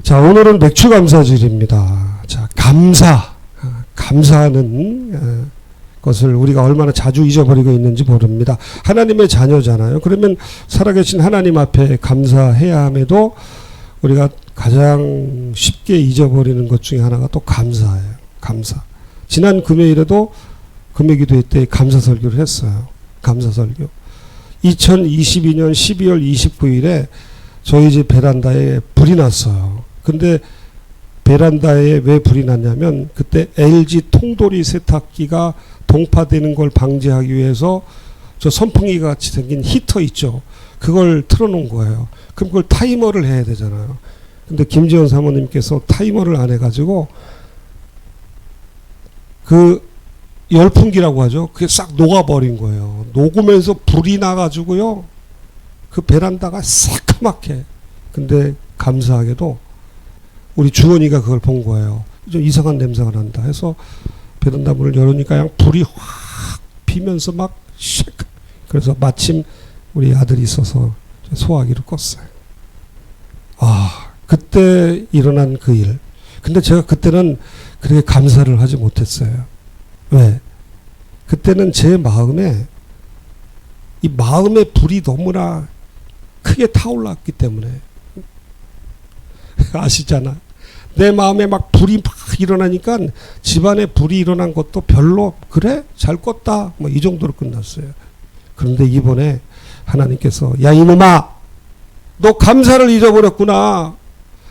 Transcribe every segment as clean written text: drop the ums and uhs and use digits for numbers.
자, 오늘은 맥추감사주일입니다. 자, 감사하는 것을 우리가 얼마나 자주 잊어버리고 있는지 모릅니다. 하나님의 자녀잖아요. 그러면 살아계신 하나님 앞에 감사해야 함에도 우리가 가장 쉽게 잊어버리는 것 중에 하나가 또 감사예요. 감사. 지난 금요일에도 금요기도회 때 감사 설교를 했어요. 감사 설교. 2022년 12월 29일에 저희 집 베란다에 불이 났어요. 근데 베란다에 왜 불이 났냐면 그때 LG 통돌이 세탁기가 동파되는 걸 방지하기 위해서 저 선풍기 같이 생긴 히터 있죠. 그걸 틀어놓은 거예요. 그럼 그걸 타이머를 해야 되잖아요. 근데 김지원 사모님께서 타이머를 안 해가지고 그 열풍기라고 하죠. 그게 싹 녹아버린 거예요. 녹으면서 불이 나가지고요. 그 베란다가 새카맣게. 근데 감사하게도 우리 주원이가 그걸 본 거예요. 좀 이상한 냄새가 난다 해서 베란다 문을 열으니까 그냥 불이 확 피면서 막 샥. 그래서 마침 우리 아들이 있어서 소화기를 껐어요. 아, 그때 일어난 그 일. 근데 제가 그때는 그렇게 감사를 하지 못했어요. 왜? 그때는 제 마음에 이 마음의 불이 너무나 크게 타올랐기 때문에 아시잖아. 내 마음에 막 불이 막 일어나니까 집안에 불이 일어난 것도 별로 그래? 잘 껐다. 뭐 이 정도로 끝났어요. 그런데 이번에 하나님께서 야 이놈아 너 감사를 잊어버렸구나.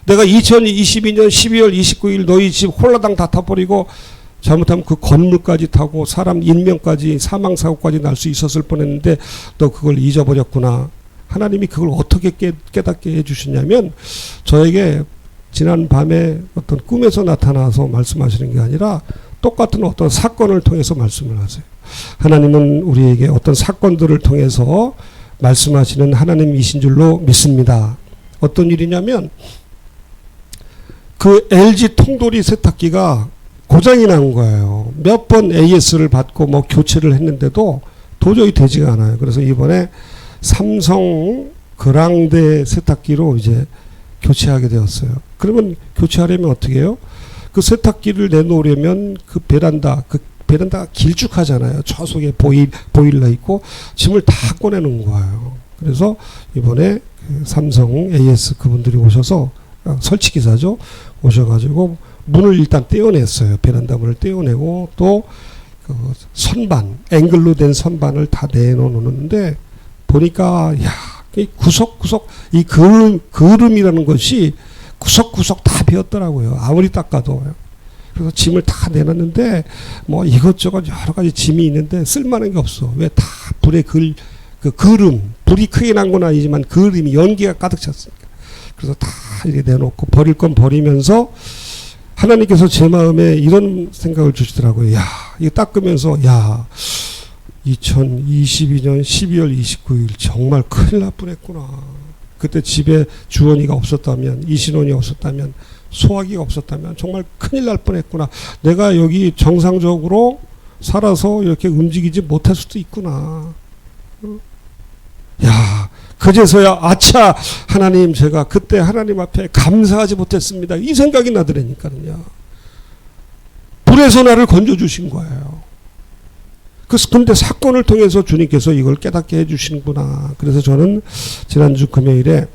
내가 2022년 12월 29일 너희 집 홀라당 다 타버리고 잘못하면 그 건물까지 타고 사람 인명까지 사망사고까지 날 수 있었을 뻔했는데 너 그걸 잊어버렸구나. 하나님이 그걸 어떻게 깨닫게 해주시냐면 저에게 지난 밤에 어떤 꿈에서 나타나서 말씀하시는 게 아니라 똑같은 어떤 사건을 통해서 말씀을 하세요. 하나님은 우리에게 어떤 사건들을 통해서 말씀하시는 하나님이신 줄로 믿습니다. 어떤 일이냐면 그 LG 통돌이 세탁기가 고장이 난 거예요. 몇 번 AS를 받고 뭐 교체를 했는데도 도저히 되지가 않아요. 그래서 이번에 삼성 그랑데 세탁기로 이제 교체하게 되었어요. 그러면 교체하려면 어떻게 해요? 그 세탁기를 내놓으려면 그 베란다가 길쭉하잖아요. 저 속에 보일러 있고 짐을 다 꺼내놓은 거예요. 그래서 이번에 그 삼성 AS 그분들이 오셔서 설치기사죠. 오셔가지고 문을 일단 떼어냈어요. 베란다 문을 떼어내고 또 그 선반, 앵글로 된 선반을 다 내놓는데 보니까 야, 이 구석구석 이 그름이라는 것이 구석구석 다 비었더라고요. 아무리 닦아도. 그래서 짐을 다 내놨는데 뭐 이것저것 여러 가지 짐이 있는데 쓸만한 게 없어. 왜 다 불에 그 그름, 불이 크게 난 건 아니지만 그름이 연기가 가득 찼으니까. 그래서 다 이렇게 내놓고 버릴 건 버리면서 하나님께서 제 마음에 이런 생각을 주시더라고요. 야, 이거 닦으면서 야, 2022년 12월 29일 정말 큰일 날 뻔했구나. 그때 집에 주원이가 없었다면, 이신원이 없었다면, 소화기가 없었다면 정말 큰일 날 뻔했구나. 내가 여기 정상적으로 살아서 이렇게 움직이지 못할 수도 있구나. 야, 그제서야 아차 하나님 제가 그때 하나님 앞에 감사하지 못했습니다. 이 생각이 나더라니까요. 불에서 나를 건져주신 거예요. 근데 사건을 통해서 주님께서 이걸 깨닫게 해주시는구나. 그래서 저는 지난주 금요일에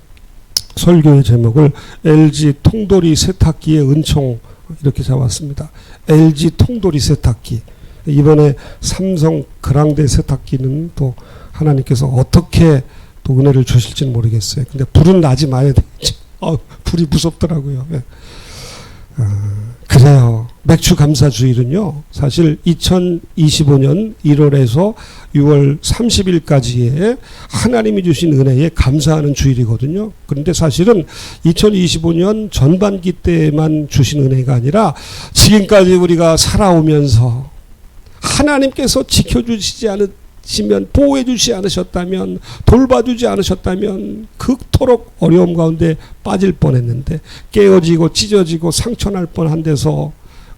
설교의 제목을 LG 통돌이 세탁기의 은총 이렇게 잡았습니다. LG 통돌이 세탁기. 이번에 삼성 그랑데 세탁기는 또 하나님께서 어떻게 또 은혜를 주실지는 모르겠어요. 근데 불은 나지 마야 되겠죠. 불이 무섭더라고요. 그래요. 맥주 감사 주일은요. 사실 2025년 1월에서 6월 30일까지의 하나님이 주신 은혜에 감사하는 주일이거든요. 그런데 사실은 2025년 전반기 때만 주신 은혜가 아니라 지금까지 우리가 살아오면서 하나님께서 지켜주시지 않으시면 보호해주지 않으셨다면 돌봐주지 않으셨다면 그토록 어려움 가운데 빠질 뻔했는데 깨어지고 찢어지고 상처날 뻔한 데서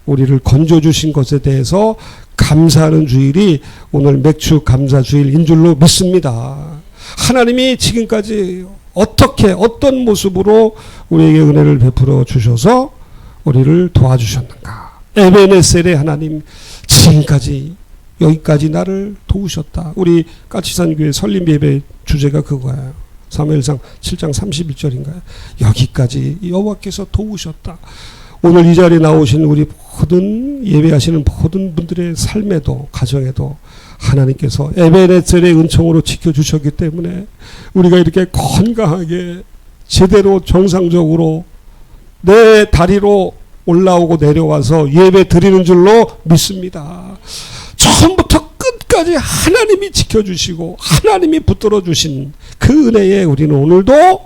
우리를 건져주신 것에 대해서 감사하는 주일이 오늘 맥주 감사 주일인 줄로 믿습니다. 하나님이 지금까지 어떻게 어떤 모습으로 우리에게 은혜를 베풀어 주셔서 우리를 도와주셨는가. 에베네셀의 하나님, 지금까지 여기까지 나를 도우셨다. 우리 까치산교회 설립 예배 주제가 그거예요. 사무엘상 7장 31절인가요? 여기까지 여호와께서 도우셨다. 오늘 이 자리에 나오신 우리 모든 예배하시는 모든 분들의 삶에도 가정에도 하나님께서 에베네셀의 은총으로 지켜주셨기 때문에 우리가 이렇게 건강하게 제대로 정상적으로 내 다리로 올라오고 내려와서 예배 드리는 줄로 믿습니다. 처음부터 끝까지 하나님이 지켜주시고 하나님이 붙들어 주신 그 은혜에 우리는 오늘도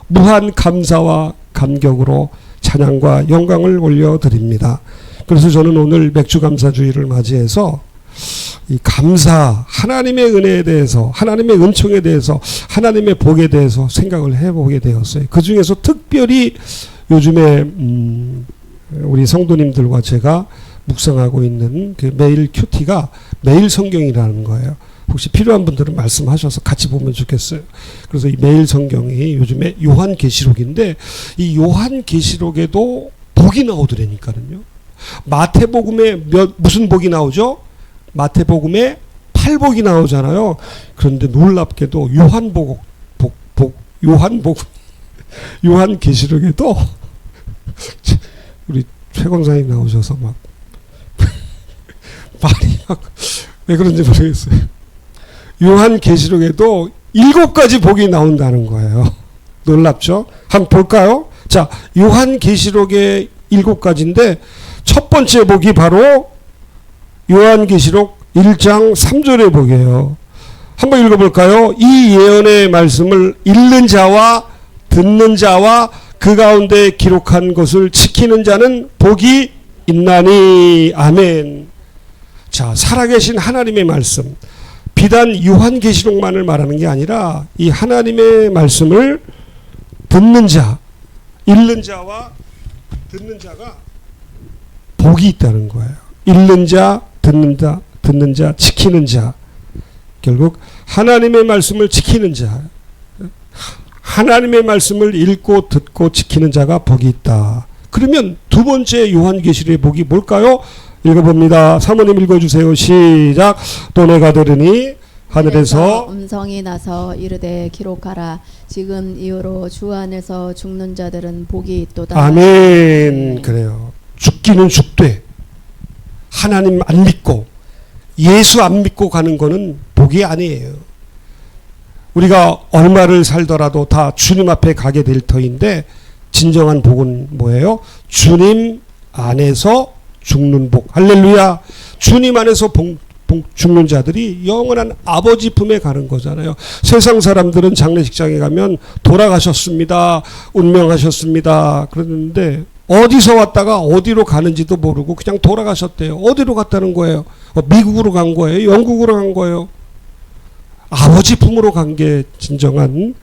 무한 감사와 감격으로 찬양과 영광을 올려드립니다. 그래서 저는 오늘 맥주감사주의를 맞이해서 이 감사, 하나님의 은혜에 대해서, 하나님의 은총에 대해서, 하나님의 복에 대해서 생각을 해보게 되었어요. 그 중에서 특별히 요즘에 우리 성도님들과 제가 묵상하고 있는 그 매일 큐티가 매일 성경이라는 거예요. 혹시 필요한 분들은 말씀하셔서 같이 보면 좋겠어요. 그래서 이 매일 성경이 요즘에 요한계시록인데 이 요한계시록에도 복이 나오더라니까요. 마태복음에 무슨 복이 나오죠? 마태복음에 8복이 나오잖아요. 그런데 놀랍게도 요한계시록에도 우리 최 권사님 나오셔서 막 말이 막 왜 그런지 모르겠어요. 요한계시록에도 7가지 복이 나온다는 거예요. 놀랍죠? 한번 볼까요? 자, 요한계시록의 7가지인데 첫 번째 복이 바로 요한계시록 1장 3절의 복이에요. 한번 읽어볼까요? 이 예언의 말씀을 읽는 자와 듣는 자와 그 가운데 기록한 것을 지키는 자는 복이 있나니. 아멘. 자, 살아계신 하나님의 말씀, 비단 요한계시록만을 말하는 게 아니라 이 하나님의 말씀을 듣는 자, 읽는 자와 듣는 자가 복이 있다는 거예요. 읽는 자, 듣는 자, 지키는 자. 결국 하나님의 말씀을 지키는 자, 하나님의 말씀을 읽고 듣고 지키는 자가 복이 있다. 그러면 두 번째 요한계시록의 복이 뭘까요? 읽어봅니다. 사모님 읽어주세요. 시작. 또 내가 들으니 하늘에서 음성이 나서 이르되 기록하라. 지금 이후로 주 안에서 죽는 자들은 복이 있도다. 아멘. 그래요. 죽기는 죽되 하나님 안 믿고 예수 안 믿고 가는 거는 복이 아니에요. 우리가 얼마를 살더라도 다 주님 앞에 가게 될 터인데 진정한 복은 뭐예요? 주님 안에서 죽는 복. 할렐루야. 주님 안에서 죽는 자들이 영원한 아버지 품에 가는 거잖아요. 세상 사람들은 장례식장에 가면 돌아가셨습니다, 운명하셨습니다 그러는데 어디서 왔다가 어디로 가는지도 모르고 그냥 돌아가셨대요. 어디로 갔다는 거예요? 미국으로 간 거예요? 영국으로 간 거예요? 아버지 품으로 간 게 진정한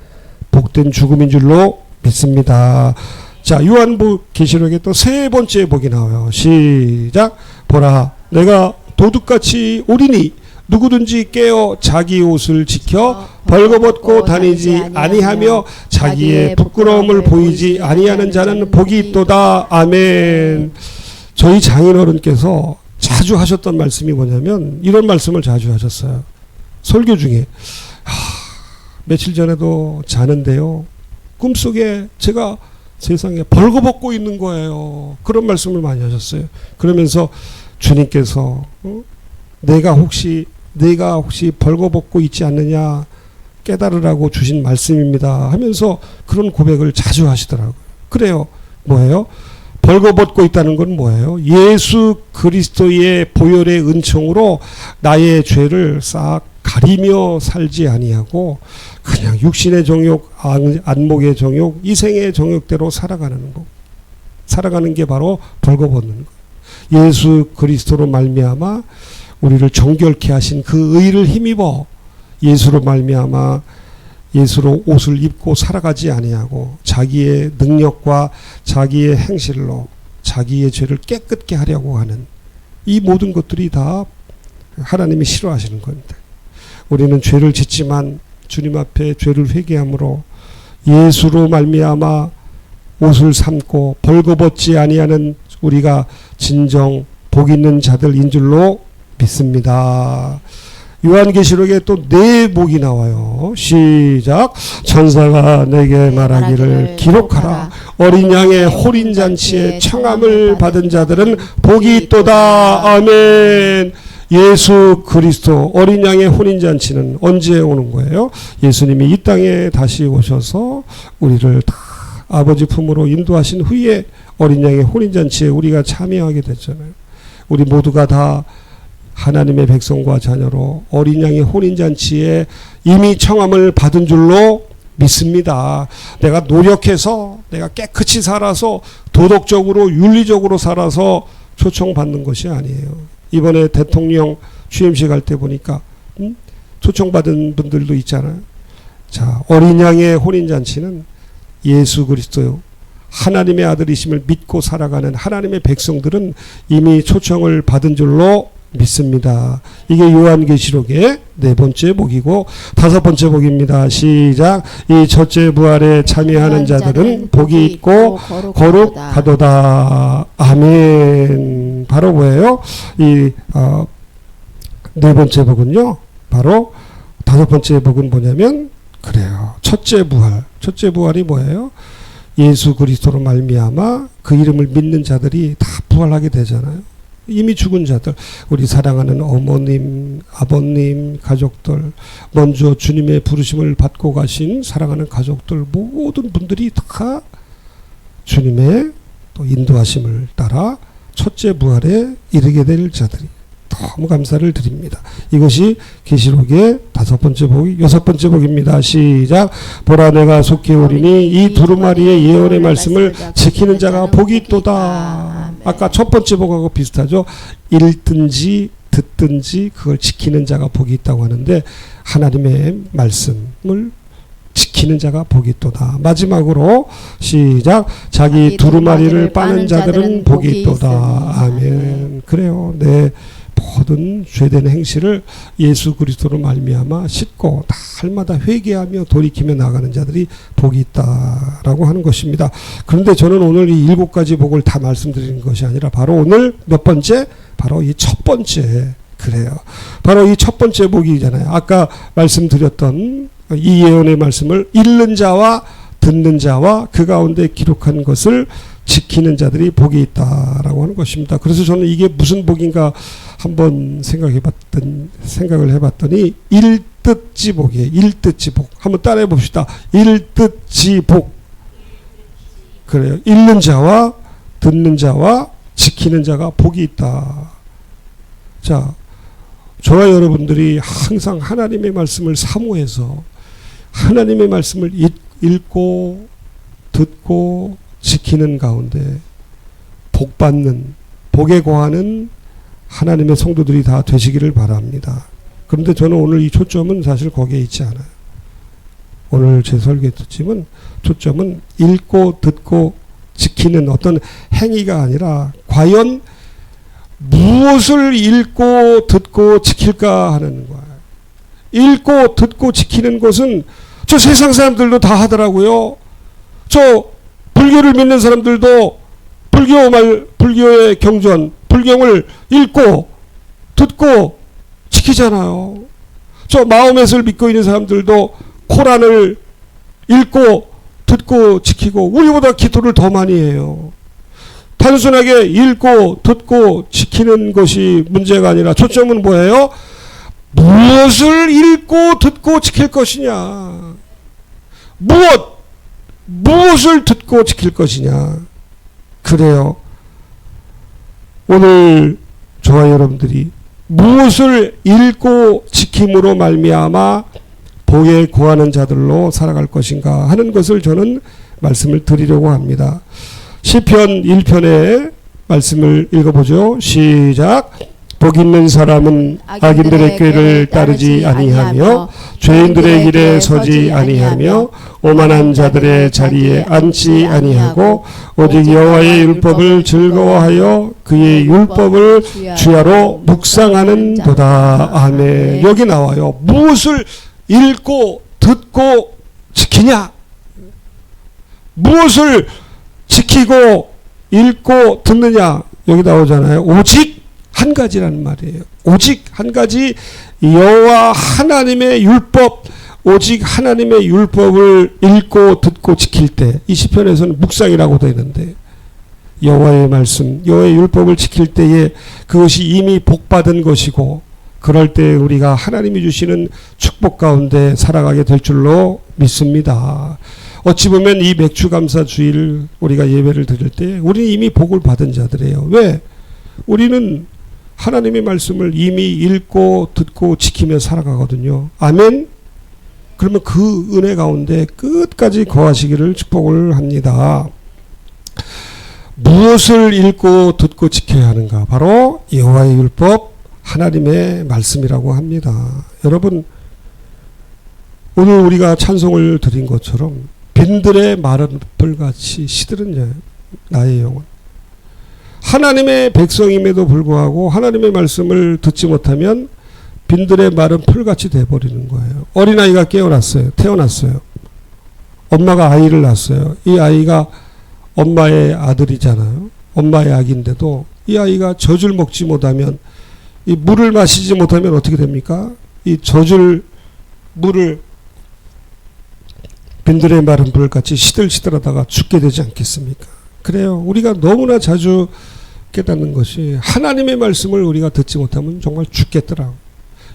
복된 죽음인 줄로 믿습니다. 자, 요한계시록에 또 세 번째 복이 나와요. 시작. 보라, 내가 도둑같이 오리니 누구든지 깨어 자기 옷을 지켜 벌거벗고 다니지 아니하며 자기의 부끄러움을 보이지 아니하는 자는 복이 있도다. 아멘. 저희 장인어른께서 자주 하셨던 말씀이 뭐냐면 이런 말씀을 자주 하셨어요. 설교 중에 며칠 전에도 자는데요, 꿈속에 제가 세상에 벌거벗고 있는 거예요. 그런 말씀을 많이 하셨어요. 그러면서 주님께서 내가 혹시 벌거벗고 있지 않느냐 깨달으라고 주신 말씀입니다 하면서 그런 고백을 자주 하시더라고요. 그래요. 뭐예요? 벌거벗고 있다는 건 뭐예요? 예수 그리스도의 보혈의 은총으로 나의 죄를 싹 가리며 살지 아니하고 그냥 육신의 정욕, 안목의 정욕, 이생의 정욕대로 살아가는 거. 살아가는 게 바로 벌거벗는 거. 예수 그리스도로 말미암아 우리를 정결케 하신 그 의를 힘입어 예수로 말미암아 예수로 옷을 입고 살아가지 아니하고 자기의 능력과 자기의 행실로 자기의 죄를 깨끗게 하려고 하는 이 모든 것들이 다 하나님이 싫어하시는 겁니다. 우리는 죄를 짓지만 주님 앞에 죄를 회개함으로 예수로 말미암아 옷을 삼고 벌거벗지 아니하는 우리가 진정 복 있는 자들인 줄로 믿습니다. 요한계시록에 또 네 복이 나와요. 시작. 천사가 내게 말하기를 기록하라. 어린 양의 홀인잔치에 청함을 받은 자들은 복이 있도다. 아멘. 예수 그리스도 어린 양의 혼인잔치는 언제 오는 거예요? 예수님이 이 땅에 다시 오셔서 우리를 다 아버지 품으로 인도하신 후에 어린 양의 혼인잔치에 우리가 참여하게 됐잖아요. 우리 모두가 다 하나님의 백성과 자녀로 어린 양의 혼인잔치에 이미 청함을 받은 줄로 믿습니다. 내가 노력해서 내가 깨끗이 살아서 도덕적으로 윤리적으로 살아서 초청받는 것이 아니에요. 이번에 대통령 취임식 할 때 보니까 초청받은 분들도 있잖아요. 자, 어린 양의 혼인잔치는 예수 그리스도 하나님의 아들이심을 믿고 살아가는 하나님의 백성들은 이미 초청을 받은 줄로 믿습니다. 이게 요한계시록의 네 번째 복이고 다섯 번째 복입니다. 시작. 이 첫째 부활에 참여하는 자들은 복이 있고 거룩하도다. 아멘. 바로 뭐예요? 이 네 번째 복은요. 바로 다섯 번째 복은 뭐냐면 그래요. 첫째 부활. 첫째 부활이 뭐예요? 예수 그리스도로 말미암아 그 이름을 믿는 자들이 다 부활하게 되잖아요. 이미 죽은 자들, 우리 사랑하는 어머님, 아버님, 가족들, 먼저 주님의 부르심을 받고 가신 사랑하는 가족들, 모든 분들이 다 주님의 또 인도하심을 따라 첫째 부활에 이르게 될 자들이 너무 감사를 드립니다. 이것이 계시록의 다섯 번째 복이 여섯 번째 복입니다. 시작. 보라 내가 속히 오리니 이 두루마리의 예언의 말씀을 지키는 자가 복이 있도다. 아까 첫 번째 복하고 비슷하죠. 읽든지 듣든지 그걸 지키는 자가 복이 있다고 하는데 하나님의 말씀을 지키는 자가 복이 있도다. 마지막으로 시작. 자기 두루마리를 빠는 자들은 복이 있도다. 아멘. 그래요. 네. 모든 죄된 행실을 예수 그리스도로 말미암아 씻고 날마다 회개하며 돌이키며 나가는 자들이 복이 있다라고 하는 것입니다. 그런데 저는 오늘 이 7가지 복을 다 말씀드리는 것이 아니라 바로 오늘 몇 번째? 바로 이 첫 번째. 그래요. 바로 이 첫 번째 복이잖아요. 아까 말씀드렸던 이 예언의 말씀을 읽는 자와 듣는 자와 그 가운데 기록한 것을 지키는 자들이 복이 있다라고 하는 것입니다. 그래서 저는 이게 무슨 복인가 한번 생각을 해봤더니 일뜻지복이에요. 일뜻지복. 한번 따라해 봅시다. 일뜻지복. 그래요. 읽는 자와 듣는 자와 지키는 자가 복이 있다. 자, 저와 여러분들이 항상 하나님의 말씀을 사모해서 하나님의 말씀을 읽고 듣고 지키는 가운데 복받는 복에 거하는 하나님의 성도들이 다 되시기를 바랍니다. 그런데 저는 오늘 이 초점은 사실 거기에 있지 않아요. 오늘 제 설교 듣지만 초점은 읽고 듣고 지키는 어떤 행위가 아니라 과연 무엇을 읽고 듣고 지킬까 하는 거예요. 읽고 듣고 지키는 것은 저 세상 사람들도 다 하더라고요. 저 불교를 믿는 사람들도 불교의 경전, 불경을 읽고 듣고 지키잖아요. 저 마호멧을 믿고 있는 사람들도 코란을 읽고 듣고 지키고 우리보다 기도를 더 많이 해요. 단순하게 읽고 듣고 지키는 것이 문제가 아니라 초점은 뭐예요? 무엇을 읽고 듣고 지킬 것이냐. 무엇을 듣고 지킬 것이냐. 그래요. 오늘 저와 여러분들이 무엇을 읽고 지킴으로 말미암아 복에 구하는 자들로 살아갈 것인가 하는 것을 저는 말씀을 드리려고 합니다. 시편 1편의 말씀을 읽어보죠. 시작. 복 있는 사람은 악인들의 꾀를 따르지 아니하며 죄인들의 길에 서지 아니하며 오만한 자들의 자리에 앉지 아니하고 오직 여호와의 율법을 즐거워하여 그의 율법을 주야로 묵상하는도다. 아멘. 여기 나와요. 무엇을 읽고 듣고 지키냐? 무엇을 지키고 읽고 듣느냐 여기 나오잖아요. 오직 한 가지라는 말이에요. 오직 한 가지 여호와 하나님의 율법, 오직 하나님의 율법을 읽고 듣고 지킬 때, 이 시편에서는 묵상이라고 되어 있는데 여호와의 말씀, 여호와의 율법을 지킬 때에 그것이 이미 복받은 것이고 그럴 때 우리가 하나님이 주시는 축복 가운데 살아가게 될 줄로 믿습니다. 어찌 보면 이 맥주감사 주일 우리가 예배를 드릴 때 우리는 이미 복을 받은 자들이에요. 왜? 우리는 하나님의 말씀을 이미 읽고 듣고 지키며 살아가거든요. 아멘? 그러면 그 은혜 가운데 끝까지 거하시기를 축복을 합니다. 무엇을 읽고 듣고 지켜야 하는가? 바로 여호와의 율법, 하나님의 말씀이라고 합니다. 여러분, 오늘 우리가 찬송을 드린 것처럼 빈들의 마른 풀같이 시들은 나의 영혼. 하나님의 백성임에도 불구하고 하나님의 말씀을 듣지 못하면 빈들의 마른 풀같이 돼버리는 거예요. 어린아이가 태어났어요. 엄마가 아이를 낳았어요. 이 아이가 엄마의 아들이잖아요. 엄마의 아기인데도 이 아이가 젖을 먹지 못하면, 이 물을 마시지 못하면 어떻게 됩니까? 이 젖을 물을 빈들의 마른 풀같이 시들시들하다가 죽게 되지 않겠습니까? 그래요. 우리가 너무나 자주 깨닫는 것이 하나님의 말씀을 우리가 듣지 못하면 정말 죽겠더라고.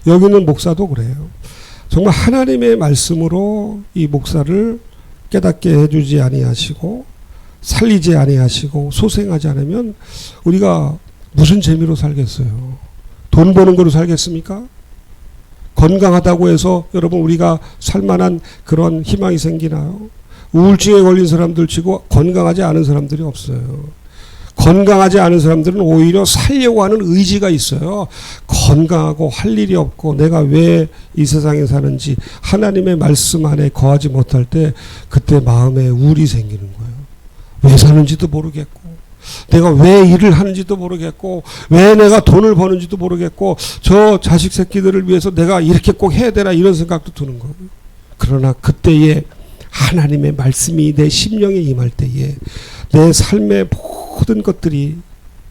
여기 있는 목사도 그래요. 정말 하나님의 말씀으로 이 목사를 깨닫게 해주지 아니하시고 살리지 아니하시고 소생하지 않으면 우리가 무슨 재미로 살겠어요? 돈 버는 거로 살겠습니까? 건강하다고 해서 여러분 우리가 살만한 그런 희망이 생기나요? 우울증에 걸린 사람들 치고 건강하지 않은 사람들이 없어요. 건강하지 않은 사람들은 오히려 살려고 하는 의지가 있어요. 건강하고 할 일이 없고 내가 왜 이 세상에 사는지 하나님의 말씀 안에 거하지 못할 때 그때 마음에 우울이 생기는 거예요. 왜 사는지도 모르겠고 내가 왜 일을 하는지도 모르겠고 왜 내가 돈을 버는지도 모르겠고 저 자식 새끼들을 위해서 내가 이렇게 꼭 해야 되나 이런 생각도 드는 거예요. 그러나 그때에 하나님의 말씀이 내 심령에 임할 때에 내 삶의 모든 것들이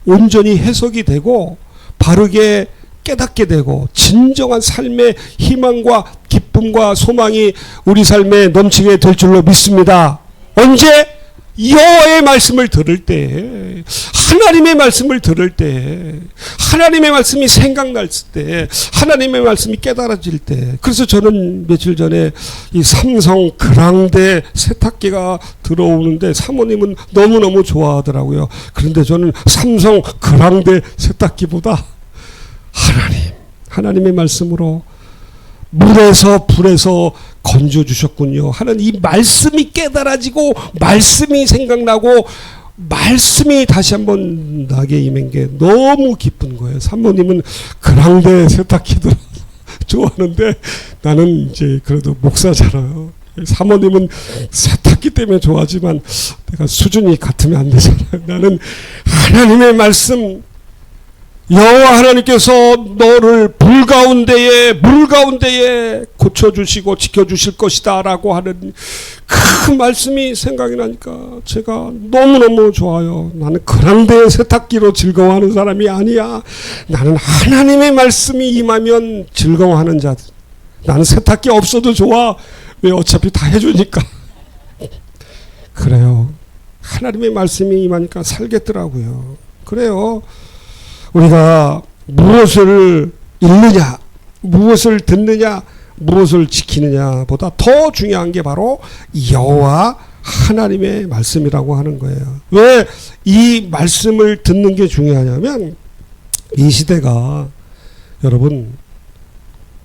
온전히 해석이 되고 바르게 깨닫게 되고 진정한 삶의 희망과 기쁨과 소망이 우리 삶에 넘치게 될 줄로 믿습니다. 언제? 여호와의 말씀을 들을 때, 하나님의 말씀을 들을 때, 하나님의 말씀이 생각날 때, 하나님의 말씀이 깨달아질 때. 그래서 저는 며칠 전에 이 삼성 그랑데 세탁기가 들어오는데 사모님은 너무너무 좋아하더라고요. 그런데 저는 삼성 그랑데 세탁기보다 하나님의 말씀으로 물에서 불에서 건져주셨군요 하는 이 말씀이 깨달아지고 말씀이 생각나고 말씀이 다시 한번 나게 임한 게 너무 기쁜 거예요. 사모님은 그랑데 세탁기들 좋아하는데 나는 이제 그래도 목사잖아요. 사모님은 세탁기 때문에 좋아하지만 내가 수준이 같으면 안 되잖아요. 나는 하나님의 말씀, 여호와 하나님께서 너를 물 가운데에 고쳐주시고 지켜주실 것이다 라고 하는 그 말씀이 생각이 나니까 제가 너무너무 좋아요. 나는 그랑데 세탁기로 즐거워하는 사람이 아니야. 나는 하나님의 말씀이 임하면 즐거워하는 자. 나는 세탁기 없어도 좋아. 왜? 어차피 다 해주니까. 그래요. 하나님의 말씀이 임하니까 살겠더라고요. 그래요. 우리가 무엇을 읽느냐, 무엇을 듣느냐, 무엇을 지키느냐 보다 더 중요한 게 바로 여호와 하나님의 말씀이라고 하는 거예요. 왜 이 말씀을 듣는 게 중요하냐면 이 시대가 여러분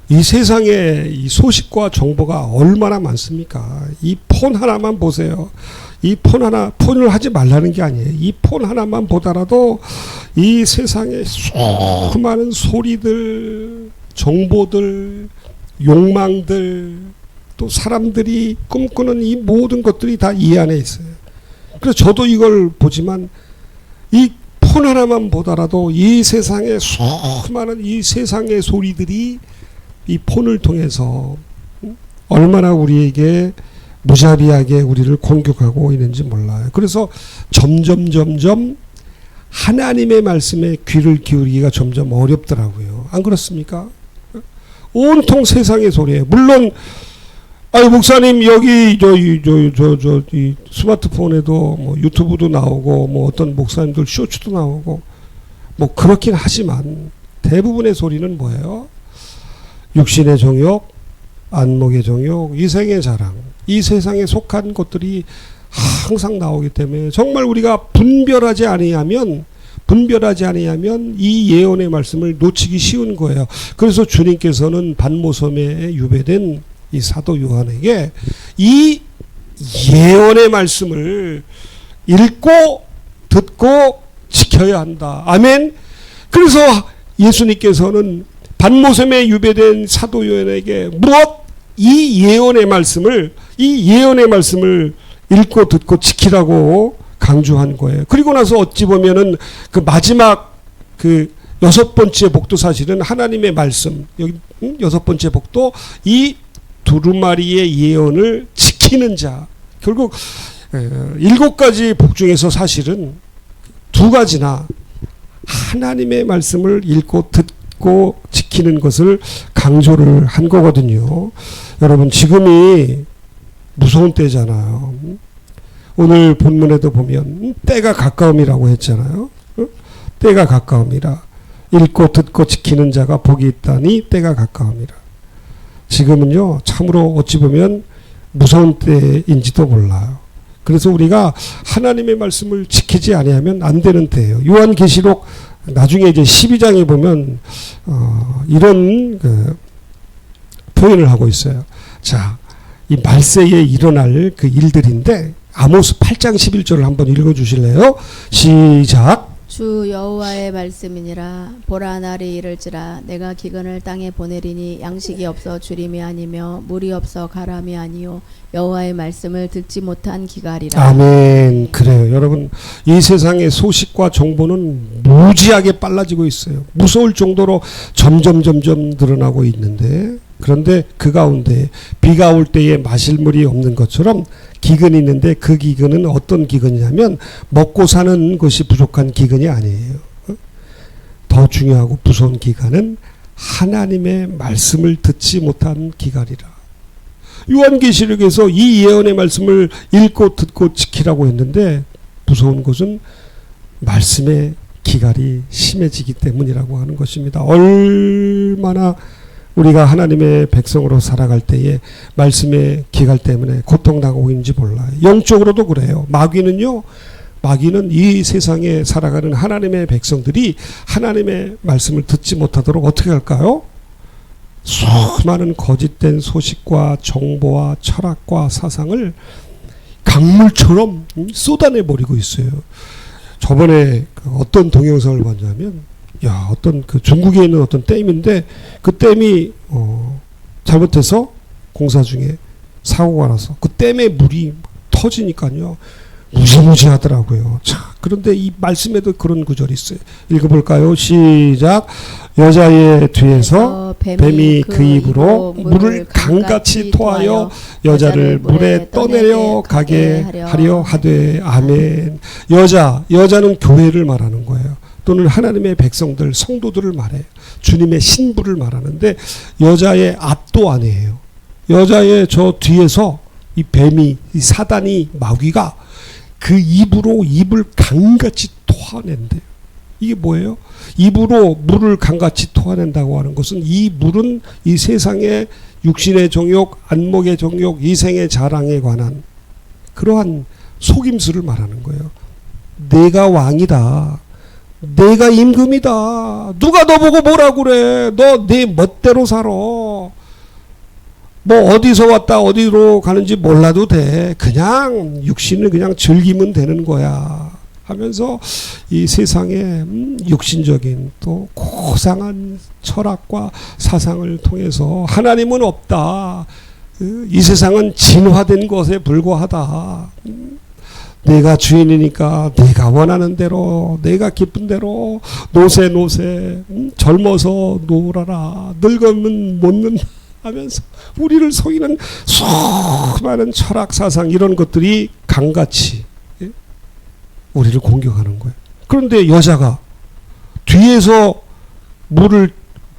이 세상에 이 소식과 정보가 얼마나 많습니까? 이 폰 하나만 보세요. 이 폰을 하지 말라는 게 아니에요. 이 폰 하나만 보더라도 이 세상에 수많은 소리들, 정보들, 욕망들, 또 사람들이 꿈꾸는 이 모든 것들이 다 이 안에 있어요. 그래서 저도 이걸 보지만 이 폰 하나만 보더라도 이 세상에 수많은 이 세상의 소리들이 이 폰을 통해서 얼마나 우리에게 무자비하게 우리를 공격하고 있는지 몰라요. 그래서 점점 하나님의 말씀에 귀를 기울이기가 점점 어렵더라고요. 안 그렇습니까? 온통 세상의 소리에 물론 아유 목사님 여기 이 스마트폰에도 뭐 유튜브도 나오고 뭐 어떤 목사님들 쇼츠도 나오고 뭐 그렇긴 하지만 대부분의 소리는 뭐예요? 육신의 정욕, 안목의 정욕, 이생의 자랑, 이 세상에 속한 것들이 항상 나오기 때문에 정말 우리가 분별하지 아니하면 이 예언의 말씀을 놓치기 쉬운 거예요. 그래서 주님께서는 반모섬에 유배된 이 사도 요한에게 이 예언의 말씀을 읽고 듣고 지켜야 한다. 아멘. 그래서 예수님께서는 반모섬에 유배된 사도 요한에게 무엇? 이 예언의 말씀을 읽고 듣고 지키라고 강조한 거예요. 그리고 나서 어찌 보면은 그 마지막 그 6번째 복도 사실은 하나님의 말씀, 여기 6번째 복도 이 두루마리의 예언을 지키는 자. 결국 7가지 복 중에서 사실은 2가지나 하나님의 말씀을 읽고 듣고 지키는 것을 강조를 한 거거든요. 여러분 지금이 무서운 때잖아요. 오늘 본문에도 보면 때가 가까움이라고 했잖아요. 때가 가까움이라. 읽고 듣고 지키는 자가 복이 있다니 때가 가까움이라. 지금은요 참으로 어찌 보면 무서운 때인지도 몰라요. 그래서 우리가 하나님의 말씀을 지키지 아니하면 안 되는 때예요. 요한계시록 나중에 이제 12장에 보면 이런 그 표현을 하고 있어요. 자, 이 말세에 일어날 그 일들인데 아모스 8장 11절을 한번 읽어주실래요? 시작. 주 여호와의 말씀이니라. 보라 날이 이를지라. 내가 기근을 땅에 보내리니 양식이 없어 주림이 아니며 물이 없어 가람이 아니요 여호와의 말씀을 듣지 못한 기갈이라. 아멘. 그래요. 여러분 이 세상의 소식과 정보는 무지하게 빨라지고 있어요. 무서울 정도로 점점 늘어나고 있는데 그런데 그 가운데 비가 올 때에 마실 물이 없는 것처럼 기근이 있는데 그 기근은 어떤 기근이냐면 먹고 사는 것이 부족한 기근이 아니에요. 더 중요하고 무서운 기간은 하나님의 말씀을 듣지 못한 기갈이라. 요한계시록에서 이 예언의 말씀을 읽고 듣고 지키라고 했는데 무서운 것은 말씀의 기갈이 심해지기 때문이라고 하는 것입니다. 얼마나 우리가 하나님의 백성으로 살아갈 때에 말씀의 기갈 때문에 고통당하고 있는지 몰라요. 영적으로도 그래요. 마귀는 이 세상에 살아가는 하나님의 백성들이 하나님의 말씀을 듣지 못하도록 어떻게 할까요? 수많은 거짓된 소식과 정보와 철학과 사상을 강물처럼 쏟아내버리고 있어요. 저번에 어떤 동영상을 봤냐면 어떤 그 중국에 있는 어떤 댐인데 그 댐이 잘못해서 공사 중에 사고가 나서 그 댐의 물이 터지니까요 무지무지하더라고요. 자, 그런데 이 말씀에도 그런 구절이 있어요. 읽어볼까요? 시작. 여자의 뒤에서 뱀이 그 입으로 물을 강같이 토하여 여자를 물에 떠내려 가게 하려 하되. 아멘. 여자는 교회를 말하는 거예요. 또는 하나님의 백성들, 성도들을 말해요. 주님의 신부를 말하는데 여자의 앞도 아니에요. 여자의 저 뒤에서 이 뱀이, 이 사단이, 마귀가 그 입으로 입을 강같이 토해낸대요. 이게 뭐예요? 입으로 물을 강같이 토해낸다고 하는 것은 이 물은 이 세상의 육신의 정욕, 안목의 정욕, 이생의 자랑에 관한 그러한 속임수를 말하는 거예요. 내가 왕이다. 내가 임금이다. 누가 너 보고 뭐라 그래. 너 네 멋대로 살아. 뭐 어디서 왔다 어디로 가는지 몰라도 돼. 그냥 육신을 그냥 즐기면 되는 거야 하면서 이 세상의 육신적인 또 고상한 철학과 사상을 통해서 하나님은 없다. 이 세상은 진화된 것에 불과하다. 내가 주인이니까 내가 원하는 대로 내가 기쁜 대로 노세 젊어서 놀아라. 늙으면 못 는다. 하면서 우리를 속이는 수많은 철학 사상 이런 것들이 강같이 우리를 공격하는 거예요. 그런데 여자가 뒤에서 물을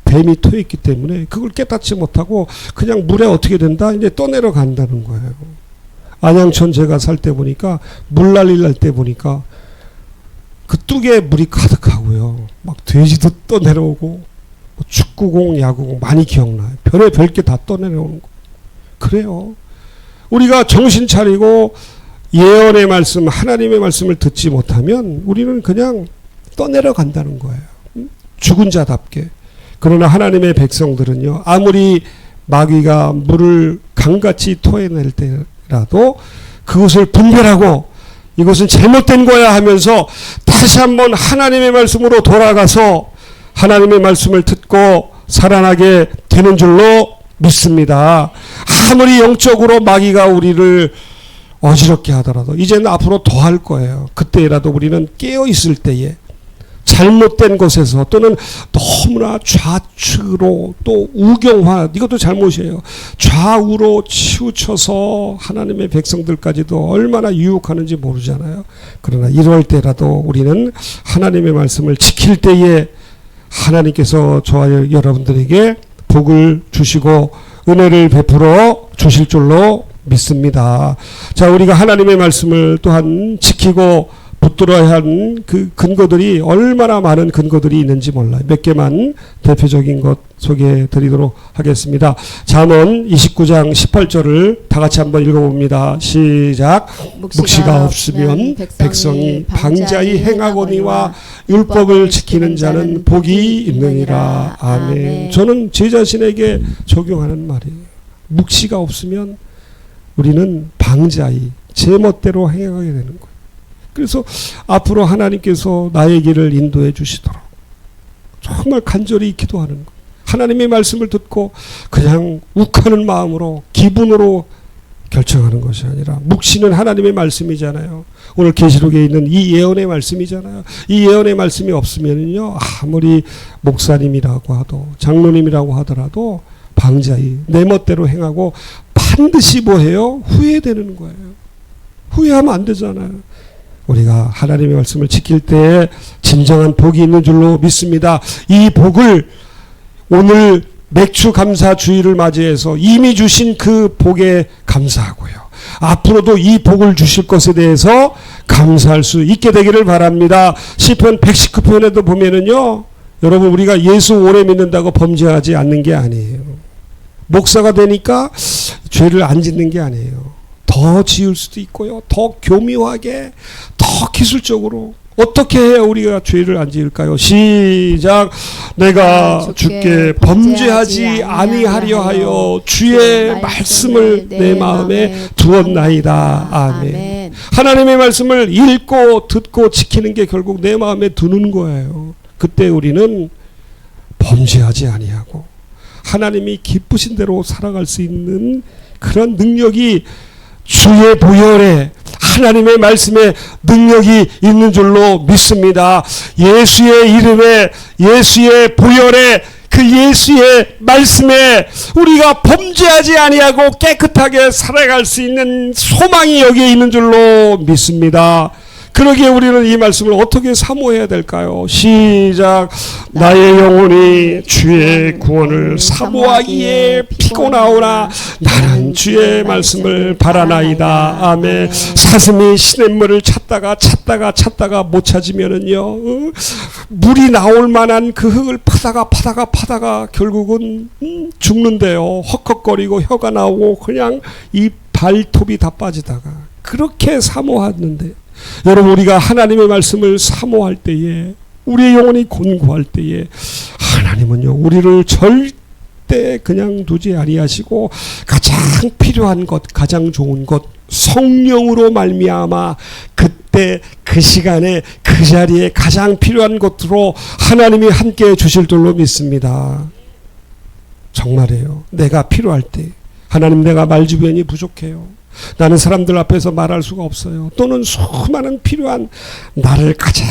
뱀이 토했기 때문에 그걸 깨닫지 못하고 그냥 물에 어떻게 된다? 이제 떠내려 간다는 거예요. 안양천 제가 살 때 보니까 물난리 날 때 보니까 그 뚝에 물이 가득하고요. 막 돼지도 떠내려오고 축구공, 야구공 많이 기억나요. 별의 게 다 떠내려오는 거. 그래요. 우리가 정신 차리고 예언의 말씀, 하나님의 말씀을 듣지 못하면 우리는 그냥 떠내려 간다는 거예요. 죽은 자답게. 그러나 하나님의 백성들은요, 아무리 마귀가 물을 강같이 토해낼 때라도 그것을 분별하고 이것은 잘못된 거야 하면서 다시 한번 하나님의 말씀으로 돌아가서 하나님의 말씀을 듣고 살아나게 되는 줄로 믿습니다. 아무리 영적으로 마귀가 우리를 어지럽게 하더라도 이제는 앞으로 더 할 거예요. 그때라도 우리는 깨어 있을 때에 잘못된 곳에서 또는 너무나 좌측으로 또 우경화, 이것도 잘못이에요. 좌우로 치우쳐서 하나님의 백성들까지도 얼마나 유혹하는지 모르잖아요. 그러나 이럴 때라도 우리는 하나님의 말씀을 지킬 때에 하나님께서 저와 여러분들에게 복을 주시고 은혜를 베풀어 주실 줄로 믿습니다. 자, 우리가 하나님의 말씀을 또한 지키고 붙들어야 한 그 근거들이 얼마나 많은 근거들이 있는지 몰라요. 몇 개만 대표적인 것 소개해 드리도록 하겠습니다. 잠언 29장 18절을 다 같이 한번 읽어봅니다. 시작. 묵시가 없으면 백성이 방자히 행하거니와 율법을 지키는 자는 복이 있느니라. 아멘. 저는 제 자신에게 적용하는 말이에요. 묵시가 없으면 우리는 방자히 제멋대로 행하게 되는 거예요. 그래서 앞으로 하나님께서 나의 길을 인도해 주시도록 정말 간절히 기도하는 거예요. 하나님의 말씀을 듣고 그냥 욱하는 마음으로 기분으로 결정하는 것이 아니라 묵시는 하나님의 말씀이잖아요. 오늘 계시록에 있는 이 예언의 말씀이잖아요. 이 예언의 말씀이 없으면요, 아무리 목사님이라고 하도 장로님이라고 하더라도 방자히 내 멋대로 행하고 반드시 뭐해요? 후회되는 거예요. 후회하면 안 되잖아요. 우리가 하나님의 말씀을 지킬 때에 진정한 복이 있는 줄로 믿습니다. 이 복을 오늘 맥주 감사 주일을 맞이해서 이미 주신 그 복에 감사하고요. 앞으로도 이 복을 주실 것에 대해서 감사할 수 있게 되기를 바랍니다. 시편 119편에도 보면은요, 여러분 우리가 예수 오래 믿는다고 범죄하지 않는 게 아니에요. 목사가 되니까 죄를 안 짓는 게 아니에요. 더 지을 수도 있고요. 더 교묘하게, 더 기술적으로 어떻게 해야 우리가 죄를 안 지을까요? 시작. 내가 주께 범죄하지 아니하려 하여 주의 말씀을 내 마음에 두었나이다. 아멘. 하나님의 말씀을 읽고 듣고 지키는 게 결국 내 마음에 두는 거예요. 그때 우리는 범죄하지 아니하고 하나님이 기쁘신 대로 살아갈 수 있는 그런 능력이 주의 보혈에 하나님의 말씀에 능력이 있는 줄로 믿습니다. 예수의 이름에 예수의 보혈에 그 예수의 말씀에 우리가 범죄하지 아니하고 깨끗하게 살아갈 수 있는 소망이 여기에 있는 줄로 믿습니다. 그러기에 우리는 이 말씀을 어떻게 사모해야 될까요? 시작. 나의 영혼이 주의 구원을 사모하기에 피곤하오나 나는 주의 말씀을 바라나이다. 아멘. 사슴이 시냇물을 찾다가 못 찾으면은요, 물이 나올 만한 그 흙을 파다가 결국은 죽는데요. 헉헉거리고 혀가 나오고 그냥 이 발톱이 다 빠지다가 그렇게 사모하는데, 여러분 우리가 하나님의 말씀을 사모할 때에, 우리의 영혼이 곤고할 때에 하나님은요 우리를 절대 그냥 두지 아니하시고 가장 필요한 것, 가장 좋은 것, 성령으로 말미암아 그때 그 시간에 그 자리에 가장 필요한 것으로 하나님이 함께 주실 줄로 믿습니다. 정말이에요. 내가 필요할 때 하나님, 내가 말주변이 부족해요. 나는 사람들 앞에서 말할 수가 없어요. 또는 수많은 필요한 나를 가장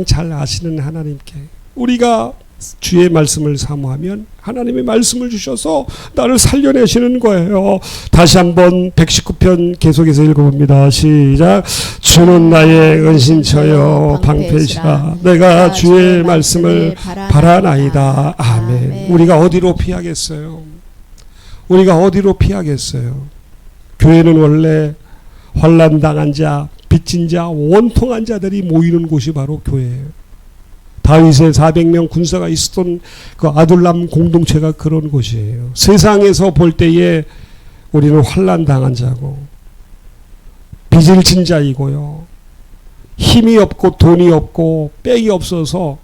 잘 아시는 하나님께 우리가 주의 말씀을 사모하면 하나님의 말씀을 주셔서 나를 살려내시는 거예요. 다시 한번 119편 계속해서 읽어봅니다. 시작. 주는 나의 은신처여 방패시라. 내가 주의 말씀을 바라나이다. 아멘. 우리가 어디로 피하겠어요? 우리가 어디로 피하겠어요? 교회는 원래 환난당한 자, 빚진 자, 원통한 자들이 모이는 곳이 바로 교회예요. 다윗의 400명 군사가 있었던 그 아둘람 공동체가 그런 곳이에요. 세상에서 볼 때에 우리는 환난당한 자고 빚을 진 자이고요. 힘이 없고 돈이 없고 빽이 없어서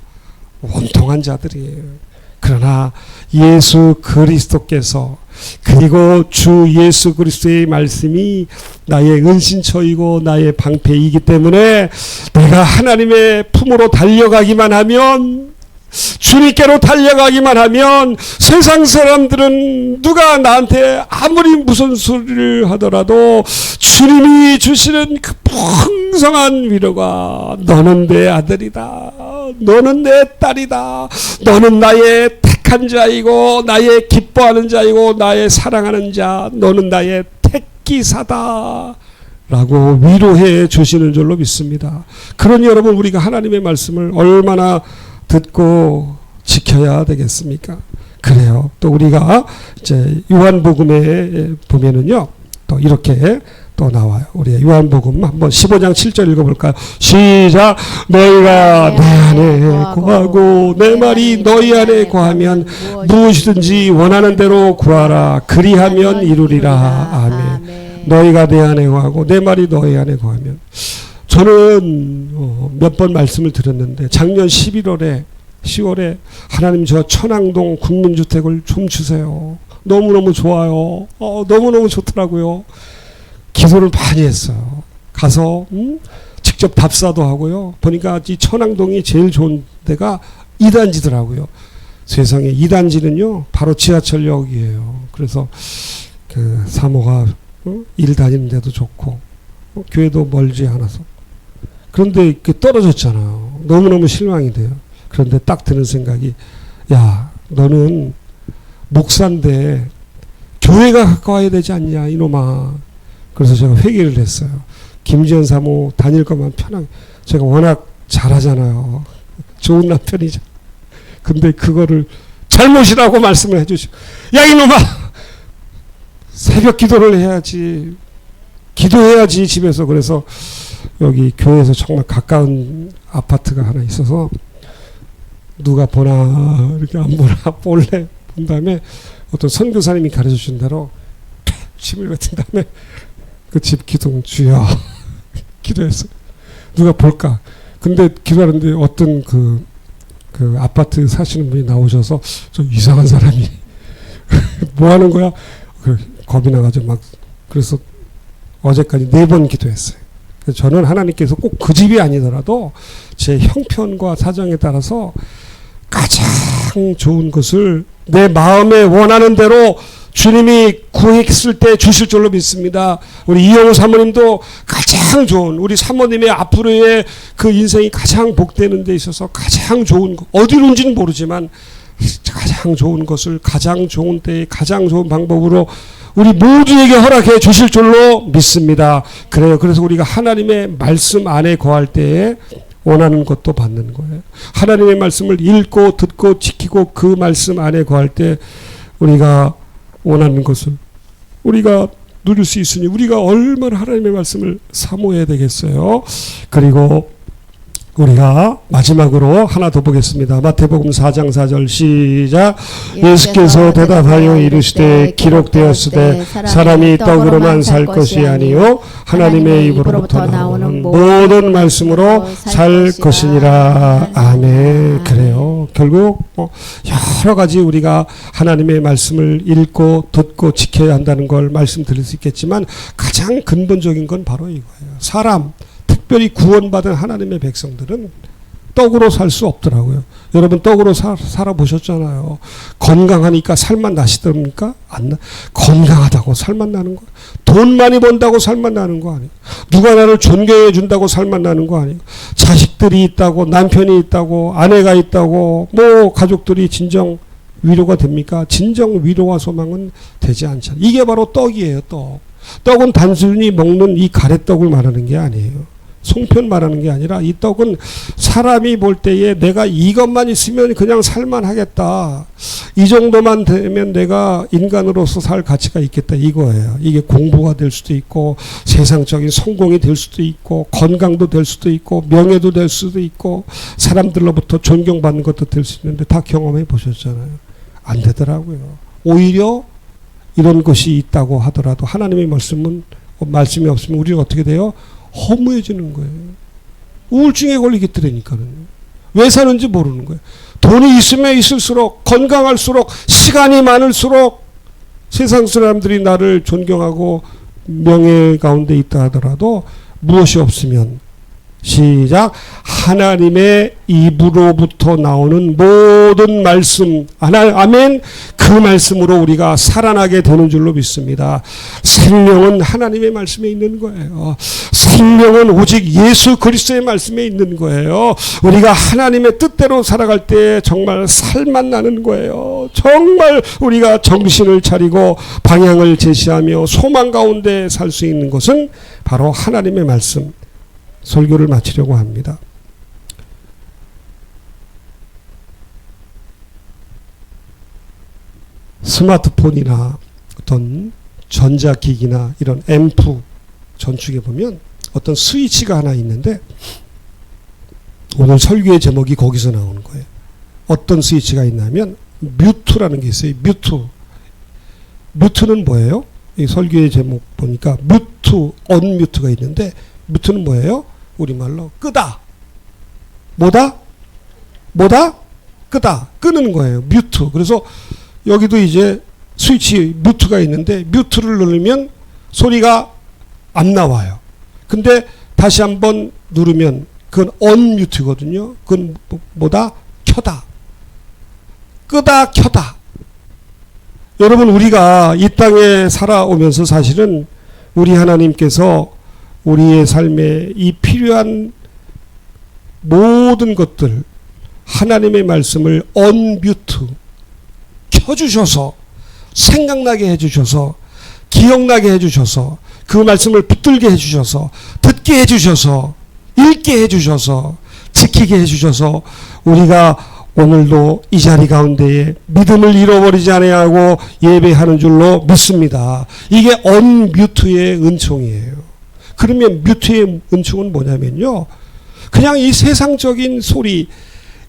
원통한 자들이에요. 그러나 예수 그리스도께서 그리고 주 예수 그리스도의 말씀이 나의 은신처이고 나의 방패이기 때문에 내가 하나님의 품으로 달려가기만 하면, 주님께로 달려가기만 하면 세상 사람들은 누가 나한테 아무리 무슨 소리를 하더라도 주님이 주시는 그 풍성한 위로가 너는 내 아들이다, 너는 내 딸이다, 너는 나의 택한 자이고 나의 기뻐하는 자이고 나의 사랑하는 자, 너는 나의 택기사다 라고 위로해 주시는 줄로 믿습니다. 그러니 여러분, 우리가 하나님의 말씀을 얼마나 듣고 지켜야 되겠습니까? 그래요. 또 우리가 이제 요한복음에 보면은요, 또 이렇게 또 나와요. 우리 요한복음 한번 15장 7절 읽어볼까요? 시작. 너희가 내 안에 거하고 내 말이 너희 안에 거하면 무엇이든지 원하는 대로 구하라. 그리하면 이루리라. 아멘. 너희가 내 안에 거하고 내 말이 너희 안에 거하면. 저는 몇 번 말씀을 드렸는데 작년 10월에 하나님 저 천왕동 국민주택을 좀 주세요. 너무너무 좋아요. 너무너무 좋더라고요. 기도를 많이 했어요. 가서 직접 답사도 하고요. 보니까 이 천왕동이 제일 좋은 데가 2단지더라고요. 세상에 2단지는요 바로 지하철역이에요. 그래서 그 사모가 일 다니는 데도 좋고 교회도 멀지 않아서. 그런데 이렇게 떨어졌잖아요. 너무너무 실망이 돼요. 그런데 딱 드는 생각이, 야, 너는 목사인데 교회가 가까워야 되지 않냐 이놈아. 그래서 제가 회개를 했어요. 김지현 사모 다닐 것만 편하게. 제가 워낙 잘하잖아요. 좋은 남편이잖아. 근데 그거를 잘못이라고 말씀을 해주시고, 야 이놈아, 새벽 기도를 해야지, 기도해야지 집에서. 그래서 여기 교회에서 정말 가까운 아파트가 하나 있어서 누가 보나 이렇게 안 보나 볼래 본 다음에 어떤 선교사님이 가르쳐 준 대로 침을 뱉은 다음에 그 집 기둥 주여 기도했어요. 누가 볼까. 근데 기도하는데 어떤 그 아파트 사시는 분이 나오셔서 좀 이상한 사람이 뭐 하는 거야? 겁이 나가지고 막. 그래서 어제까지 4번 기도했어요. 저는 하나님께서 꼭 그 집이 아니더라도 제 형편과 사정에 따라서 가장 좋은 것을 내 마음에 원하는 대로 주님이 구했을 때 주실 줄로 믿습니다. 우리 이영호 사모님도 가장 좋은, 우리 사모님의 앞으로의 그 인생이 가장 복되는 데 있어서 가장 좋은 것, 어디론지는 모르지만 가장 좋은 것을 가장 좋은 때에 가장 좋은 방법으로 우리 모두에게 허락해 주실 줄로 믿습니다. 그래요. 그래서 우리가 하나님의 말씀 안에 거할 때에 원하는 것도 받는 거예요. 하나님의 말씀을 읽고 듣고 지키고 그 말씀 안에 거할 때 우리가 원하는 것을 우리가 누릴 수 있으니 우리가 얼마나 하나님의 말씀을 사모해야 되겠어요. 그리고 우리가 마지막으로 하나 더 보겠습니다. 마태복음 4장 4절 시작. 예수께서 대답하여 이르시되 기록되었으되 사람이 떡으로만 살 것이 아니요 하나님의 입으로부터 나오는 모든 말씀으로 살 것이니라. 아멘. 그래요. 결국 여러 가지 우리가 하나님의 말씀을 읽고 듣고 지켜야 한다는 걸 말씀드릴 수 있겠지만 가장 근본적인 건 바로 이거예요. 사람, 특별히 구원받은 하나님의 백성들은 떡으로 살 수 없더라고요. 여러분 떡으로 살아보셨잖아요. 건강하니까 살만 나시더랍니까? 안 나. 건강하다고 살만 나는 거예요. 돈 많이 번다고 살만 나는 거 아니에요. 누가 나를 존경해 준다고 살만 나는 거 아니에요. 자식들이 있다고, 남편이 있다고, 아내가 있다고, 뭐 가족들이 진정 위로가 됩니까? 진정 위로와 소망은 되지 않잖아요. 이게 바로 떡이에요. 떡. 떡은 단순히 먹는 이 가래떡을 말하는 게 아니에요. 송편 말하는 게 아니라 이 떡은 사람이 볼 때에 내가 이것만 있으면 그냥 살만하겠다. 이 정도만 되면 내가 인간으로서 살 가치가 있겠다. 이거예요. 이게 공부가 될 수도 있고 세상적인 성공이 될 수도 있고 건강도 될 수도 있고 명예도 될 수도 있고 사람들로부터 존경받는 것도 될 수 있는데 다 경험해 보셨잖아요. 안 되더라고요. 오히려 이런 것이 있다고 하더라도 하나님의 말씀이 없으면 우리는 어떻게 돼요? 허무해지는 거예요. 우울증에 걸리겠더라니까는. 왜 사는지 모르는 거예요. 돈이 있으면 있을수록 건강할수록 시간이 많을수록 세상 사람들이 나를 존경하고 명예 가운데 있다 하더라도 무엇이 없으면 시작 하나님의 입으로부터 나오는 모든 말씀 아멘 그 말씀으로 우리가 살아나게 되는 줄로 믿습니다. 생명은 하나님의 말씀에 있는 거예요. 생명은 오직 예수 그리스도의 말씀에 있는 거예요. 우리가 하나님의 뜻대로 살아갈 때 정말 살만 나는 거예요. 정말 우리가 정신을 차리고 방향을 제시하며 소망 가운데 살 수 있는 것은 바로 하나님의 말씀. 설교를 마치려고 합니다. 스마트폰이나 어떤 전자기기나 이런 앰프 전축에 보면 어떤 스위치가 하나 있는데 오늘 설교의 제목이 거기서 나오는 거예요. 어떤 스위치가 있냐면 뮤트라는 게 있어요. 뮤트는 뭐예요? 이 설교의 제목 보니까 뮤트, 언뮤트가 있는데 뮤트는 뭐예요? 우리말로 끄다. 뭐다? 끄다. 끄는 거예요. 뮤트. 그래서 여기도 이제 스위치 뮤트가 있는데 뮤트를 누르면 소리가 안 나와요. 근데 다시 한번 누르면 그건 언뮤트거든요. 그건 뭐다? 켜다. 끄다 켜다. 여러분 우리가 이 땅에 살아오면서 사실은 우리 하나님께서 우리의 삶에 이 필요한 모든 것들 하나님의 말씀을 언뮤트 켜주셔서 생각나게 해주셔서 기억나게 해주셔서 그 말씀을 붙들게 해주셔서 듣게 해주셔서 읽게 해주셔서 지키게 해주셔서 우리가 오늘도 이 자리 가운데에 믿음을 잃어버리지 아니하고 예배하는 줄로 믿습니다. 이게 언뮤트의 은총이에요. 그러면 뮤트의 은총은 뭐냐면요. 그냥 이 세상적인 소리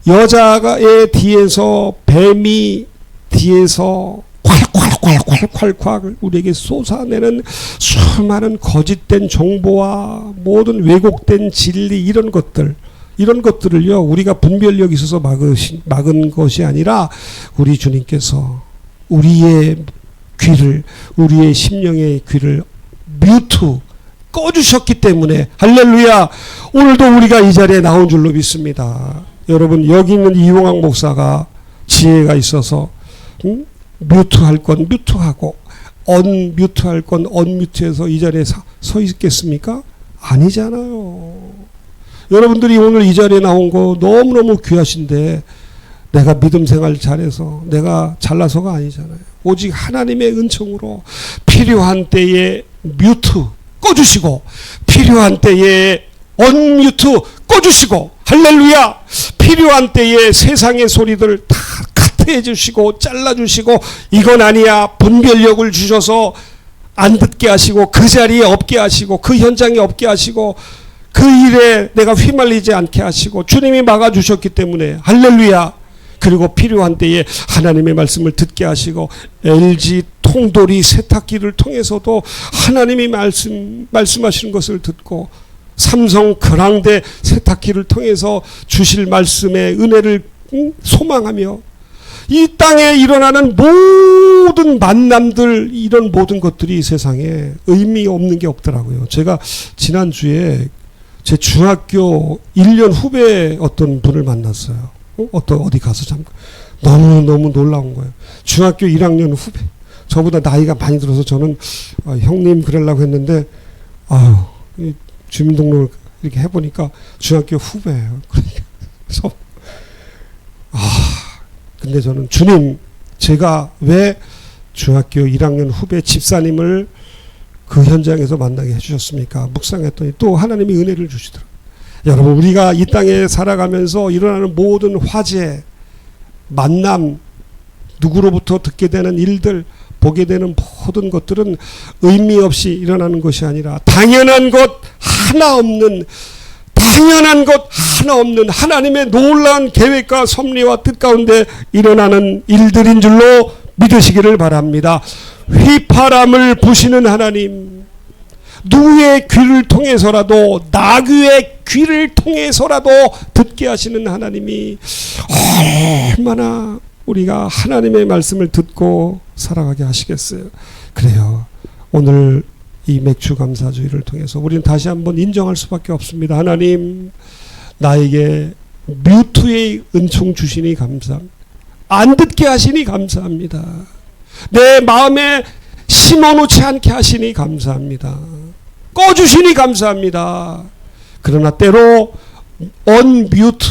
여자의 뒤에서 뱀이 뒤에서 콸콸콸콸콸콸 우리에게 쏟아내는 수많은 거짓된 정보와 모든 왜곡된 진리 이런 것들을요 우리가 분별력이 있어서 막은 것이 아니라 우리 주님께서 우리의 귀를 우리의 심령의 귀를 뮤트 꺼주셨기 때문에 할렐루야 오늘도 우리가 이 자리에 나온 줄로 믿습니다. 여러분 여기 있는 이용학 목사가 지혜가 있어서 뮤트할 건 뮤트하고 언뮤트할 건 언뮤트해서 이 자리에 서 있겠습니까? 아니잖아요. 여러분들이 오늘 이 자리에 나온 거 너무너무 귀하신데 내가 믿음 생활 잘해서 내가 잘나서가 아니잖아요. 오직 하나님의 은총으로 필요한 때에 뮤트 꺼주시고 필요한 때에 언뮤트 꺼주시고 할렐루야 필요한 때에 세상의 소리들 다 카트해 주시고 잘라주시고 이건 아니야 분별력을 주셔서 안 듣게 하시고 그 자리에 없게 하시고 그 현장에 없게 하시고 그 일에 내가 휘말리지 않게 하시고 주님이 막아주셨기 때문에 할렐루야 그리고 필요한 때에 하나님의 말씀을 듣게 하시고 LG 통돌이 세탁기를 통해서도 하나님이 말씀하시는 것을 듣고 삼성 그랑데 세탁기를 통해서 주실 말씀의 은혜를 소망하며 이 땅에 일어나는 모든 만남들 이런 모든 것들이 세상에 의미 없는 게 없더라고요. 제가 지난주에 제 중학교 1년 후배 어떤 분을 만났어요. 어디 가서 잠깐. 너무 놀라운 거예요. 중학교 1학년 후배. 저보다 나이가 많이 들어서 저는 형님 그러려고 했는데 이 주민등록을 이렇게 해보니까 중학교 후배예요. 그래서 근데 저는 주님, 제가 왜 중학교 1학년 후배 집사님을 그 현장에서 만나게 해주셨습니까? 묵상했더니 또 하나님이 은혜를 주시더라고요. 여러분, 우리가 이 땅에 살아가면서 일어나는 모든 화재, 만남, 누구로부터 듣게 되는 일들, 보게 되는 모든 것들은 의미 없이 일어나는 것이 아니라 당연한 것 하나 없는 하나님의 놀라운 계획과 섭리와 뜻 가운데 일어나는 일들인 줄로 믿으시기를 바랍니다. 휘파람을 부시는 하나님, 누구의 귀를 통해서라도, 나귀의 귀를 통해서라도 듣게 하시는 하나님이 얼마나 우리가 하나님의 말씀을 듣고 살아가게 하시겠어요. 그래요. 오늘 이 맥주 감사주의를 통해서 우리는 다시 한번 인정할 수밖에 없습니다. 하나님, 나에게 뮤트의 은총 주시니 감사합니다. 안 듣게 하시니 감사합니다. 내 마음에 심어놓지 않게 하시니 감사합니다. 꺼주시니 감사합니다. 그러나 때로 언뮤트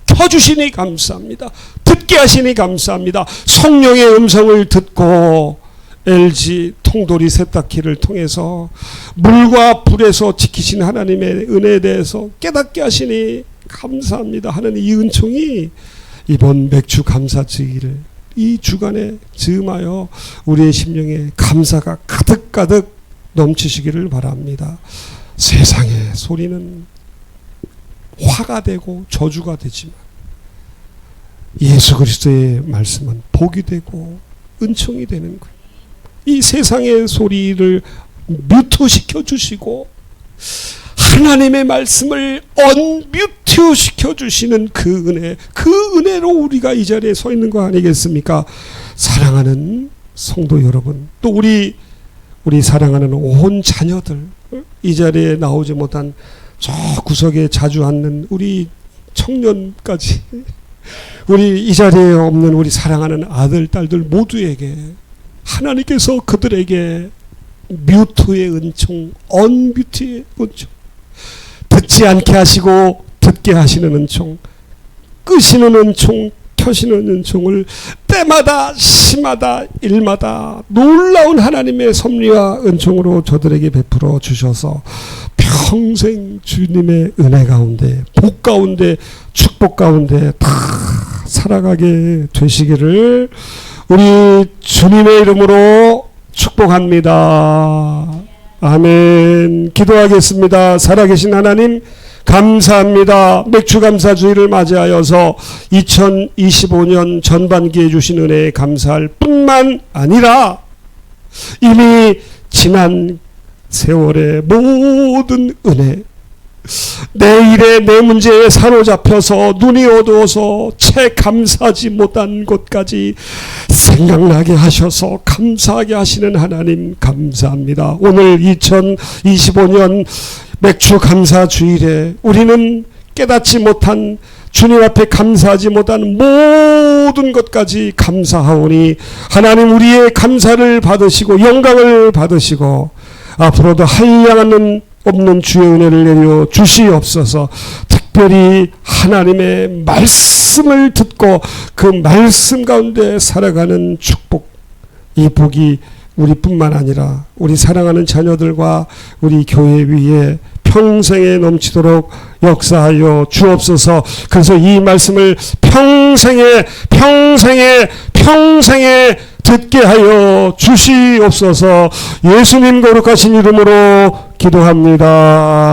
켜주시니 감사합니다. 듣게 하시니 감사합니다. 성령의 음성을 듣고 LG 통돌이 세탁기를 통해서 물과 불에서 지키신 하나님의 은혜에 대해서 깨닫게 하시니 감사합니다 하는 이 은총이 이번 맥주 감사주의를 이 주간에 즈음하여 우리의 심령에 감사가 가득가득 넘치시기를 바랍니다. 세상의 소리는 화가 되고 저주가 되지만 예수 그리스도의 말씀은 복이 되고 은총이 되는 거예요. 이 세상의 소리를 뮤트시켜 주시고 하나님의 말씀을 언뮤트 시켜주시는 그 은혜로 우리가 이 자리에 서 있는 거 아니겠습니까? 사랑하는 성도 여러분, 또 우리 사랑하는 온 자녀들, 이 자리에 나오지 못한 저 구석에 자주 앉는 우리 청년까지, 우리 이 자리에 없는 우리 사랑하는 아들, 딸들 모두에게 하나님께서 그들에게 뮤트의 은총, 언뮤트의 은총, 듣지 않게 하시고 듣게 하시는 은총, 끄시는 은총, 켜시는 은총을 때마다 시마다 일마다 놀라운 하나님의 섭리와 은총으로 저들에게 베풀어 주셔서 평생 주님의 은혜 가운데, 복 가운데, 축복 가운데 다 살아가게 되시기를 우리 주님의 이름으로 축복합니다. 아멘. 기도하겠습니다. 살아계신 하나님 감사합니다. 맥주 감사주의를 맞이하여서 2025년 전반기에 주신 은혜에 감사할 뿐만 아니라 이미 지난 세월의 모든 은혜, 내 일에 내 문제에 사로잡혀서 눈이 어두워서 채 감사하지 못한 것까지 생각나게 하셔서 감사하게 하시는 하나님 감사합니다. 오늘 2025년 맥주 감사 주일에 우리는 깨닫지 못한, 주님 앞에 감사하지 못한 모든 것까지 감사하오니 하나님 우리의 감사를 받으시고 영광을 받으시고 앞으로도 한량은 없는 주의 은혜를 내려 주시옵소서. 특별히 하나님의 말씀을 듣고 그 말씀 가운데 살아가는 축복, 이 복이 우리뿐만 아니라 우리 사랑하는 자녀들과 우리 교회 위에 평생에 넘치도록 역사하여 주옵소서. 그래서 이 말씀을 평생에 듣게 하여 주시옵소서. 예수님 거룩하신 이름으로 기도합니다.